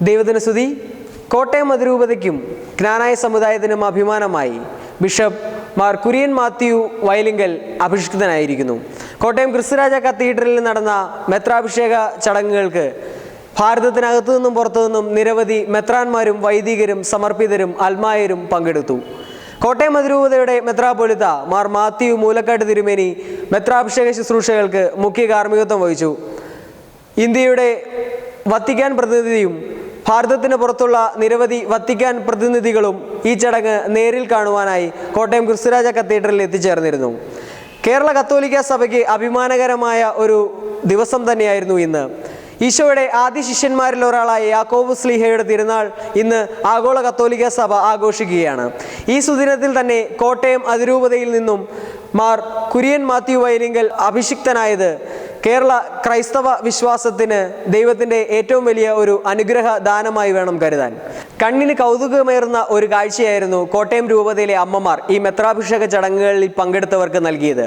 ദൈവത്തിന് സ്തുതി. കോട്ടയം അതിരൂപതയ്ക്കും ജ്ഞാനായ സമുദായത്തിനും അഭിമാനമായി ബിഷപ്പ് മാർ കുര്യൻ മാത്യു വയലിങ്കൽ അഭിഷിക്തനായിരിക്കുന്നു. കോട്ടയം ക്രിസ്തുരാജ കത്തീഡ്രലിൽ നടന്ന മെത്രാഭിഷേക ചടങ്ങുകൾക്ക് ഭാരതത്തിനകത്തു നിന്നും പുറത്തു നിന്നും നിരവധി മെത്രാന്മാരും വൈദികരും സമർപ്പിതരും അൽമായരും പങ്കെടുത്തു. കോട്ടയം അതിരൂപതയുടെ മെത്രാപ്പൊലിത്ത മാർ മാത്യു മൂലക്കാട്ട് തിരുമേനി മെത്രാഭിഷേക ശുശ്രൂഷകൾക്ക് മുഖ്യ കാർമ്മികത്വം വഹിച്ചു. ഇന്ത്യയുടെ വത്തിക്കാൻ പ്രതിനിധിയും ഭാരതത്തിന് പുറത്തുള്ള നിരവധി വത്തിക്കാൻ പ്രതിനിധികളും ഈ ചടങ്ങ് നേരിൽ കാണുവാനായി കോട്ടയം ക്രിസ്തുരാജ കത്തീഡ്രലിൽ എത്തിച്ചേർന്നിരുന്നു. കേരള കത്തോലിക്ക സഭയ്ക്ക് അഭിമാനകരമായ ഒരു ദിവസം തന്നെയായിരുന്നു ഇന്ന്. ഈശോയുടെ ആദ്യ ശിഷ്യന്മാരിൽ ഒരാളായ യാക്കോബ് ശ്ലീഹയുടെ തിരുനാൾ ഇന്ന് ആഗോള കത്തോലിക്ക സഭ ആഘോഷിക്കുകയാണ്. ഈ സുദിനത്തിൽ തന്നെ കോട്ടയം അതിരൂപതയിൽ നിന്നും മാർ കുര്യൻ മാത്യു വയലിങ്കൽ അഭിഷിക്തനായത് കേരള ക്രൈസ്തവ വിശ്വാസത്തിന് ദൈവത്തിൻ്റെ ഏറ്റവും വലിയ ഒരു അനുഗ്രഹ ദാനമായി വേണം കരുതാൻ. കണ്ണിന് കൗതുകമേറുന്ന ഒരു കാഴ്ചയായിരുന്നു കോട്ടയം രൂപതയിലെ അമ്മമാർ ഈ മെത്രാഭിഷേക ചടങ്ങുകളിൽ പങ്കെടുത്തവർക്ക് നൽകിയത്.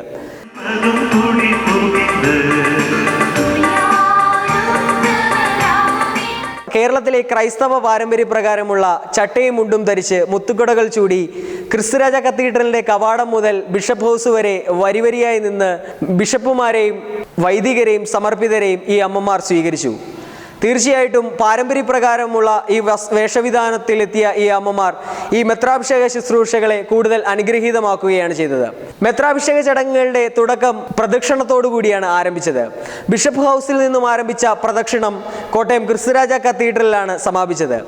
കേരളത്തിലെ ക്രൈസ്തവ പാരമ്പര്യപ്രകാരമുള്ള ചട്ടയും മുണ്ടും ധരിച്ച് മുത്തുകുടകൾ ചൂടി ക്രിസ്തുരാജ കത്തീഡ്രലിന്റെ കവാടം മുതൽ ബിഷപ്പ് ഹൗസ് വരെ വരിവരിയായി നിന്ന് ബിഷപ്പുമാരെയും വൈദികരെയും സമർപ്പിതരെയും ഈ അമ്മമാർ സ്വീകരിച്ചു. തീർച്ചയായിട്ടും പാരമ്പര്യപ്രകാരമുള്ള ഈ വേഷവിധാനത്തിലെത്തിയ ഈ അമ്മമാർ ഈ മെത്രാഭിഷേക ശുശ്രൂഷകളെ കൂടുതൽ അനുഗ്രഹീതമാക്കുകയാണ് ചെയ്തത്. മെത്രാഭിഷേക ചടങ്ങുകളുടെ തുടക്കം പ്രദക്ഷിണത്തോടു കൂടിയാണ് ആരംഭിച്ചത്. ബിഷപ്പ് ഹൗസിൽ നിന്നും ആരംഭിച്ച പ്രദക്ഷിണം കോട്ടയം ക്രിസ്തുരാജ കത്തീഡ്രലിലാണ് സമാപിച്ചത്.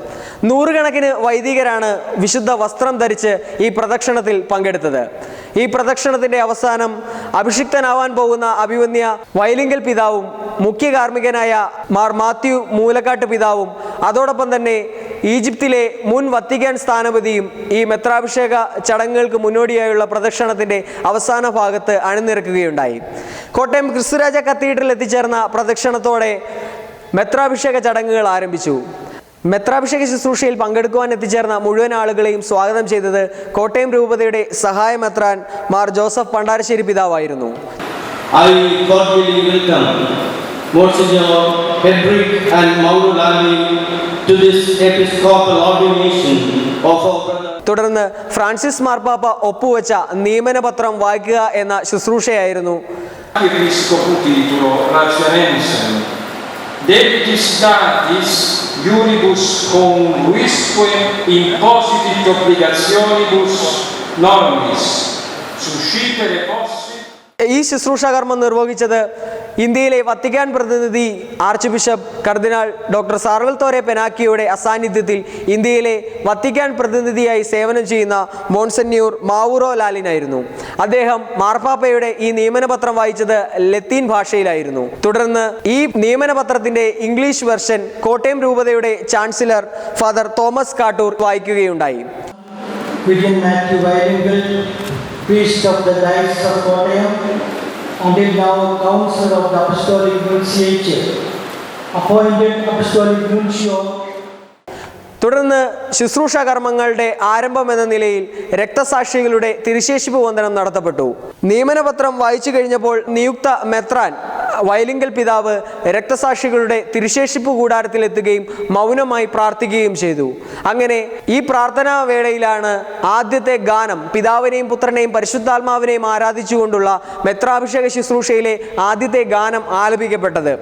നൂറുകണക്കിന് വൈദികരാണ് വിശുദ്ധ വസ്ത്രം ധരിച്ച് ഈ പ്രദക്ഷിണത്തിൽ പങ്കെടുത്തത്. ഈ പ്രദക്ഷിണത്തിന്റെ അവസാനം അഭിഷിക്തനാവാൻ പോകുന്ന അഭിവന്യ വയലിങ്കൽ പിതാവും മുഖ്യ കാർമ്മികനായ മാർ മാത്യു മൂലക്കാട്ട് പിതാവും അതോടൊപ്പം തന്നെ ഈജിപ്തിലെ മുൻ വത്തിക്കാൻ സ്ഥാനപതിയും ഈ മെത്രാഭിഷേക ചടങ്ങുകൾക്ക് മുന്നോടിയായുള്ള പ്രദക്ഷിണത്തിന്റെ അവസാന ഭാഗത്ത് അണിനിരക്കുകയുണ്ടായി. കോട്ടയം ക്രിസ്തുരാജ കത്തീഡ്രലിൽ എത്തിച്ചേർന്ന പ്രദക്ഷിണത്തോടെ മെത്രാഭിഷേക ചടങ്ങുകൾ ആരംഭിച്ചു. മെത്രാഭിഷേക ശുശ്രൂഷയിൽ പങ്കെടുക്കുവാൻ എത്തിച്ചേർന്ന മുഴുവൻ ആളുകളെയും സ്വാഗതം ചെയ്തത് കോട്ടയം രൂപതയുടെ സഹായ മെത്രാൻ മാർ ജോസഫ് പണ്ടാരശ്ശേരി പിതാവായിരുന്നു. തുടർന്ന് ഫ്രാൻസിസ് മാർപ്പാപ്പ ഒപ്പുവെച്ച നിയമനപത്രം വായിക്കുക എന്ന ശുശ്രൂഷയായിരുന്നു. Debitis datis iuribus conluisque impositit obligationibus normis suscitere possit. ഈ ശുശ്രൂഷാകർമ്മം നിർവഹിച്ചത് ഇന്ത്യയിലെ വത്തിക്കാൻ പ്രതിനിധി ആർച്ച് ബിഷപ്പ് കർദിനാൾ ഡോക്ടർ സാർവൽത്തോരെ പെനാക്കിയുടെ അസാന്നിധ്യത്തിൽ ഇന്ത്യയിലെ വത്തിക്കാൻ പ്രതിനിധിയായി സേവനം ചെയ്യുന്ന മോൺസന്യൂർ മാവൂറോ ലാലിനായിരുന്നു. അദ്ദേഹം മാർപ്പാപ്പയുടെ ഈ നിയമനപത്രം വായിച്ചത് ലത്തീൻ ഭാഷയിലായിരുന്നു. തുടർന്ന് ഈ നിയമനപത്രത്തിന്റെ ഇംഗ്ലീഷ് വെർഷൻ കോട്ടയം രൂപതയുടെ ചാൻസലർ ഫാദർ തോമസ് കാട്ടൂർ വായിക്കുകയുണ്ടായി. Priest of the Diocese of Kottayam, until now Council of the Apostolic Nunciature, appointed Apostolic Nuncio. തുടർന്ന് ശുശ്രൂഷ കർമ്മങ്ങളുടെ ആരംഭം എന്ന നിലയിൽ രക്തസാക്ഷികളുടെ തിരുശേഷിപ്പ് വന്ദനം നടത്തപ്പെട്ടു. നിയമനപത്രം വായിച്ചു കഴിഞ്ഞപ്പോൾ നിയുക്ത മെത്രാൻ വയലിങ്കൽ പിതാവ് രക്തസാക്ഷികളുടെ തിരുശേഷിപ്പ് കൂടാരത്തിലെത്തുകയും മൗനമായി പ്രാർത്ഥിക്കുകയും ചെയ്തു. അങ്ങനെ ഈ പ്രാർത്ഥനാ വേളയിലാണ് ആദ്യത്തെ ഗാനം പിതാവിനെയും പുത്രനെയും പരിശുദ്ധാത്മാവിനെയും ആരാധിച്ചുകൊണ്ടുള്ള മെത്രാഭിഷേക ശുശ്രൂഷയിലെ ആദ്യത്തെ ഗാനം ആലപിക്കപ്പെട്ടത്.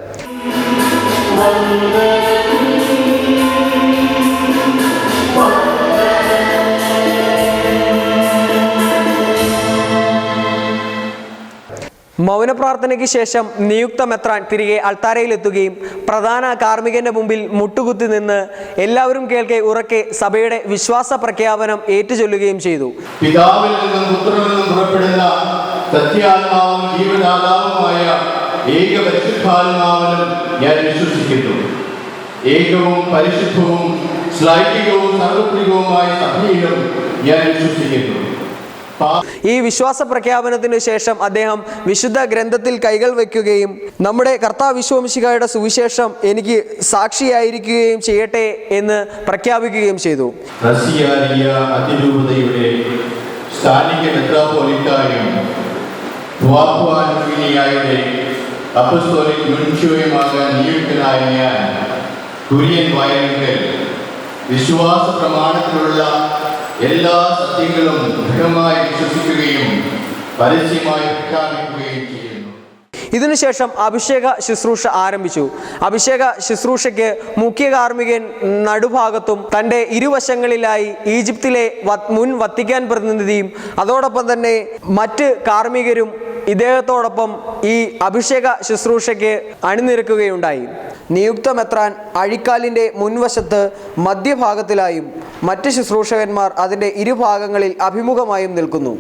മൗനപ്രാർത്ഥനയ്ക്ക് ശേഷം നിയുക്ത മെത്രാൻ തിരികെ അൾത്താരയിലെത്തുകയും പ്രധാന കാർമ്മികന്റെ മുമ്പിൽ മുട്ടുകുത്തി നിന്ന് എല്ലാവരും കേൾക്കെ ഉറക്കെ സഭയുടെ വിശ്വാസ പ്രഖ്യാപനം ഏറ്റുചൊല്ലുകയും ചെയ്തു. പിതാവിൽ നിന്നും പുത്രനിൽ നിന്നും പുറപ്പെടുന്ന സത്യാത്മാവും ജീവദാതാവുമായ ഏക പരിശുദ്ധാത്മാവിലും ഞാൻ വിശ്വസിക്കുന്നു. ഏകവും പരിശുദ്ധവും ശ്ലൈകികവും സർവ്വത്രികവുമായ സഭയിലും ഞാൻ വിശ്വസിക്കുന്നു. ഈ വിശ്വാസ പ്രഖ്യാപനത്തിന് ശേഷം അദ്ദേഹം വിശുദ്ധ ഗ്രന്ഥത്തിൽ കൈകൾ വയ്ക്കുകയും നമ്മുടെ കർത്താവ് മിശിഹായുടെ സുവിശേഷം എനിക്ക് സാക്ഷിയായിരിക്കുകയും ചെയ്യട്ടെ എന്ന് പ്രഖ്യാപിക്കുകയും ചെയ്തു. അതിരൂപതയുടെ സ്ഥാനിക മെത്രാപ്പൊലീത്തായും അപ്പസ്തോലിക് നുൻഷ്യോയുമാകാൻ നിയുക്തനായ ഞാൻ കുര്യൻ വായനകൾ വിശ്വാസ പ്രമാണത്തിലുള്ള എല്ലാ സത്യങ്ങളും ദൃഢമായി വിശ്വസിക്കുകയും പരസ്യമായി പ്രഖ്യാപിക്കുകയും ചെയ്യുന്നു. ഇതിനുശേഷം അഭിഷേക ശുശ്രൂഷ ആരംഭിച്ചു. അഭിഷേക ശുശ്രൂഷയ്ക്ക് മുഖ്യ കാർമ്മികൻ നടുഭാഗത്തും തൻ്റെ ഇരുവശങ്ങളിലായി ഈജിപ്തിലെ മുൻ വത്തിക്കാൻ പ്രതിനിധിയും അതോടൊപ്പം തന്നെ മറ്റ് കാർമ്മികരും ഇദ്ദേഹത്തോടൊപ്പം ഈ അഭിഷേക ശുശ്രൂഷയ്ക്ക് അണിനിരക്കുകയുണ്ടായി. നിയുക്ത മെത്രാൻ അഴിക്കാലിൻ്റെ മുൻവശത്ത് മധ്യഭാഗത്തിലായും മറ്റ് ശുശ്രൂഷകന്മാർ അതിൻ്റെ ഇരുഭാഗങ്ങളിൽ അഭിമുഖമായും നിൽക്കുന്നു.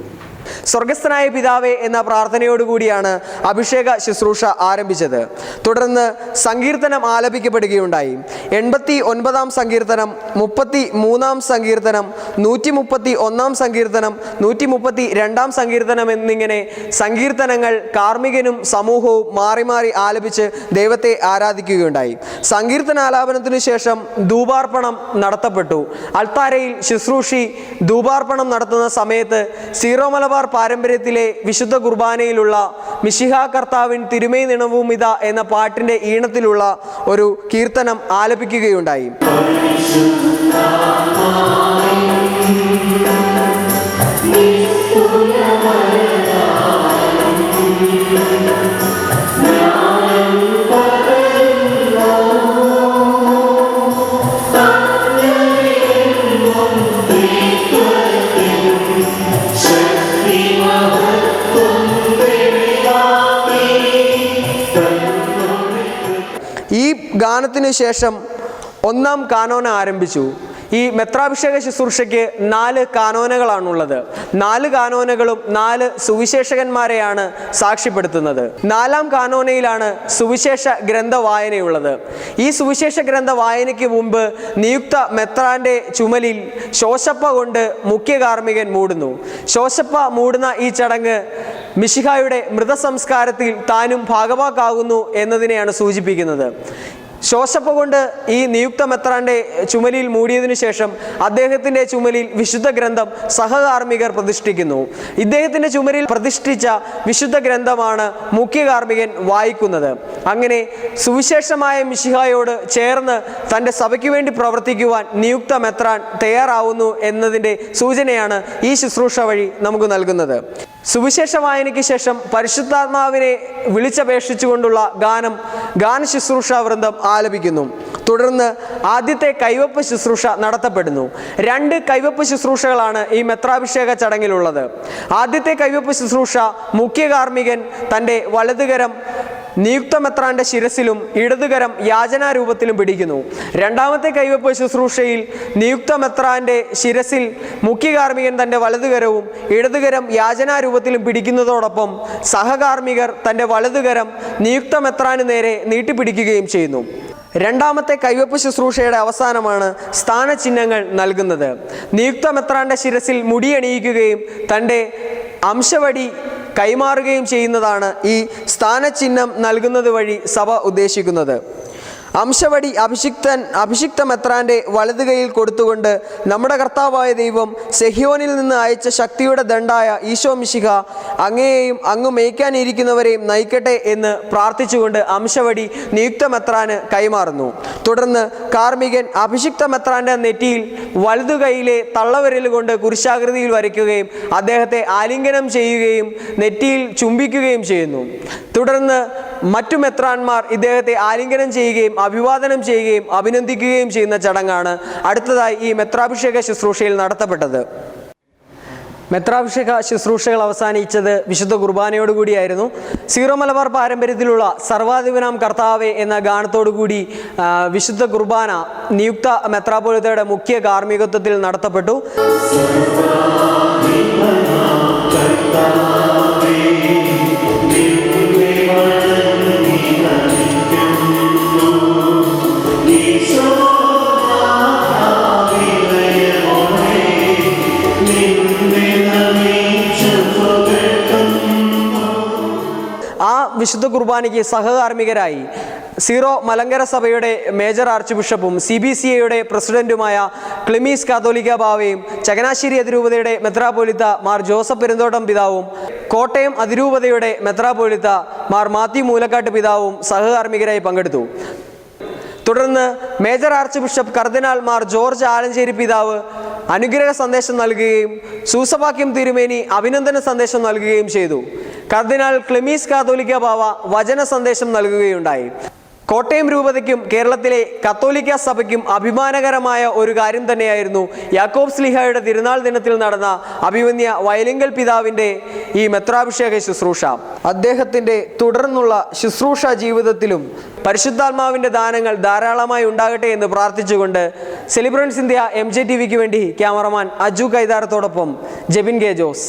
സ്വർഗസ്ഥനായ പിതാവേ എന്ന പ്രാർത്ഥനയോടുകൂടിയാണ് അഭിഷേക ശുശ്രൂഷ ആരംഭിച്ചത്. തുടർന്ന് സങ്കീർത്തനം ആലപിക്കപ്പെടുകയുണ്ടായി. 89 സങ്കീർത്തനം, 33 സങ്കീർത്തനം, 131 സങ്കീർത്തനം, 132 സങ്കീർത്തനം എന്നിങ്ങനെ സങ്കീർത്തനങ്ങൾ കാർമ്മികനും സമൂഹവും മാറി മാറി ആലപിച്ച് ദൈവത്തെ ആരാധിക്കുകയുണ്ടായി. സങ്കീർത്തനാലാപനത്തിനു ശേഷം ധൂപാർപ്പണം നടത്തപ്പെട്ടു. അൾത്താരയിൽ ശുശ്രൂഷി ധൂപാർപ്പണം നടത്തുന്ന സമയത്ത് സീറോ മലബാർ പാരമ്പര്യത്തിലെ വിശുദ്ധ കുർബാനയിലുള്ള മിശിഹാ കർത്താവിൻ തിരുമൈ നിണവും ഇതാ എന്ന പാട്ടിന്റെ ഈണത്തിലുള്ള ഒരു കീർത്തനം ആലപിക്കുകയുണ്ടായി. ഈ ഗാനത്തിന് ശേഷം 1-ാം കാനോന ആരംഭിച്ചു. ഈ മെത്രാഭിഷേക ശുശ്രൂഷയ്ക്ക് 4 കാനോനകളാണുള്ളത്. 4 കാനോനകളും 4 സുവിശേഷകന്മാരെയാണ് സാക്ഷ്യപ്പെടുത്തുന്നത്. 4-ാം കാനോനയിലാണ് സുവിശേഷ ഗ്രന്ഥ വായനയുള്ളത്. ഈ സുവിശേഷ ഗ്രന്ഥ വായനയ്ക്ക് മുമ്പ് നിയുക്ത മെത്രാന്റെ ചുമലിൽ ശോശപ്പ കൊണ്ട് മുഖ്യ കാർമ്മികൻ മൂടുന്നു. ശോശപ്പ മൂടുന്ന ഈ ചടങ്ങ് മിശിഹായുടെ മൃതസംസ്കാരത്തിൽ താനും ഭാഗവാക്കാകുന്നു എന്നതിനെയാണ് സൂചിപ്പിക്കുന്നത്. ശോശപ്പ കൊണ്ട് ഈ നിയുക്ത മെത്രാന്റെ ചുമലിൽ മൂടിയതിനു ശേഷം അദ്ദേഹത്തിന്റെ ചുമലിൽ വിശുദ്ധ ഗ്രന്ഥം സഹകാർമ്മികർ പ്രതിഷ്ഠിക്കുന്നു. ഇദ്ദേഹത്തിന്റെ ചുമലിൽ പ്രതിഷ്ഠിച്ച വിശുദ്ധ ഗ്രന്ഥമാണ് മുഖ്യ കാർമ്മികൻ വായിക്കുന്നത്. അങ്ങനെ സുവിശേഷമായ മിശിഹായോട് ചേർന്ന് തൻ്റെ സഭയ്ക്ക് വേണ്ടി പ്രവർത്തിക്കുവാൻ നിയുക്ത മെത്രാൻ തയ്യാറാവുന്നു എന്നതിൻ്റെ സൂചനയാണ് ഈ ശുശ്രൂഷ വഴി നമുക്ക് നൽകുന്നത്. സുവിശേഷ വായനയ്ക്ക് ശേഷം പരിശുദ്ധാത്മാവിനെ വിളിച്ചപേക്ഷിച്ചുകൊണ്ടുള്ള ഗാന ശുശ്രൂഷ വൃന്ദം ആലപിക്കുന്നു. തുടർന്ന് ആദ്യത്തെ കൈവപ്പ് ശുശ്രൂഷ നടത്തപ്പെടുന്നു. 2 കൈവപ്പ് ശുശ്രൂഷകളാണ് ഈ മെത്രാഭിഷേക ചടങ്ങിലുള്ളത്. ആദ്യത്തെ കൈവപ്പ് ശുശ്രൂഷ മുഖ്യ കാർമ്മികൻ തൻ്റെ വലതുകരം നിയുക്ത മെത്രാന്റെ ശിരസിലും ഇടതുകരം യാചനാരൂപത്തിലും പിടിക്കുന്നു. 2-ാമത്തെ കൈവപ്പ് ശുശ്രൂഷയിൽ നിയുക്ത മെത്രാന്റെ ശിരസിൽ മുഖ്യ കാർമ്മികൻ തൻ്റെ വലതുകരവും ഇടതുകരം യാചനാരൂപത്തിലും പിടിക്കുന്നതോടൊപ്പം സഹകാർമ്മികർ തൻ്റെ വലതുകരം നിയുക്ത മെത്രാന് നേരെ നീട്ടിപ്പിടിക്കുകയും ചെയ്യുന്നു. 2-ാമത്തെ കൈവപ്പ് ശുശ്രൂഷയുടെ അവസാനമാണ് സ്ഥാനചിഹ്നങ്ങൾ നൽകുന്നത്. നിയുക്ത മെത്രാന്റെ ശിരസിൽ മുടിയണിയിക്കുകയും തൻ്റെ അംശവടി കൈമാറുകയും ചെയ്യുന്നതാണ് ഈ സ്ഥാനചിഹ്നം നൽകുന്നത് വഴി സഭ ഉദ്ദേശിക്കുന്നത്. അംശവടി അഭിഷിക്ത മെത്രാന്റെ വലതു കൈയിൽ കൊടുത്തുകൊണ്ട് നമ്മുടെ കർത്താവായ ദൈവം സെഹ്യോനിൽ നിന്ന് അയച്ച ശക്തിയുടെ ദണ്ഡായ ഈശോ മിശിഹ അങ്ങയെയും അങ്ങ് മേയ്ക്കാനിരിക്കുന്നവരെയും നയിക്കട്ടെ എന്ന് പ്രാർത്ഥിച്ചുകൊണ്ട് അംശവടി നിയുക്ത മെത്രാന് കൈമാറുന്നു. തുടർന്ന് കാർമ്മികൻ അഭിഷിക്ത മെത്രാന്റെ നെറ്റിയിൽ വലതു കൈയിലെ തള്ളവിരൽ കൊണ്ട് കുരിശാകൃതിയിൽ വരയ്ക്കുകയും അദ്ദേഹത്തെ ആലിംഗനം ചെയ്യുകയും നെറ്റിയിൽ ചുംബിക്കുകയും ചെയ്യുന്നു. തുടർന്ന് മറ്റു മെത്രാന്മാർ ഇദ്ദേഹത്തെ ആലിംഗനം ചെയ്യുകയും അഭിവാദനം ചെയ്യുകയും അഭിനന്ദിക്കുകയും ചെയ്യുന്ന ചടങ്ങാണ് അടുത്തതായി ഈ മെത്രാഭിഷേക ശുശ്രൂഷയിൽ നടത്തപ്പെട്ടത്. മെത്രാഭിഷേക ശുശ്രൂഷകൾ അവസാനിച്ചത് വിശുദ്ധ കുർബാനയോടുകൂടിയായിരുന്നു. സീറോ മലബാർ പാരമ്പര്യത്തിലുള്ള സർവാധിപനാം കർത്താവേ എന്ന ഗാനത്തോടുകൂടി വിശുദ്ധ കുർബാന നിയുക്ത മെത്രാപ്പോലിത്തയുടെ മുഖ്യ കാർമ്മികത്വത്തിൽ നടത്തപ്പെട്ടു. ആ വിശുദ്ധ കുർബാനയ്ക്ക് സഹകാർമ്മികരായി സീറോ മലങ്കര സഭയുടെ മേജർ ആർച്ച് ബിഷപ്പും CBCAയുടെ പ്രസിഡന്റുമായ ക്ലിമീസ് കാതോലിക്ക ബാവയും ചങ്ങനാശ്ശേരി അതിരൂപതയുടെ മെത്രാപ്പോലിത്ത മാർ ജോസഫ് പെരുന്തോട്ടം പിതാവും കോട്ടയം അതിരൂപതയുടെ മെത്രാപ്പോലിത്ത മാർ മാത്യു മൂലക്കാട്ട് പിതാവും സഹകാർമ്മികരായി പങ്കെടുത്തു. തുടർന്ന് മേജർ ആർച്ച് ബിഷപ്പ് കർദിനാൾ മാർ ജോർജ് ആലഞ്ചേരി പിതാവ് അനുഗ്രഹ സന്ദേശം നൽകുകയും സൂസപാക്യം തിരുമേനി അഭിനന്ദന സന്ദേശം നൽകുകയും ചെയ്തു. കർദിനാൾ ക്ലെമീസ് കാതോലിക്ക ബാവ വചന സന്ദേശം നൽകുകയുണ്ടായി. കോട്ടയം രൂപതയ്ക്കും കേരളത്തിലെ കത്തോലിക്ക സഭയ്ക്കും അഭിമാനകരമായ ഒരു കാര്യം തന്നെയായിരുന്നു യാക്കോബ് ശ്ലീഹായുടെ തിരുനാൾ ദിനത്തിൽ നടന്ന അഭിമന്യ വയലിങ്കൽ പിതാവിൻ്റെ ഈ മെത്രാഭിഷേക ശുശ്രൂഷ. അദ്ദേഹത്തിൻ്റെ തുടർന്നുള്ള ശുശ്രൂഷ ജീവിതത്തിലും പരിശുദ്ധാത്മാവിൻ്റെ ദാനങ്ങൾ ധാരാളമായി ഉണ്ടാകട്ടെ എന്ന് പ്രാർത്ഥിച്ചുകൊണ്ട് സെലിബ്രൻസ് ഇന്ത്യ MJTVക്ക് വേണ്ടി ക്യാമറമാൻ അജു കൈതാരത്തോടൊപ്പം ജെബിൻ കെ ജോസ്.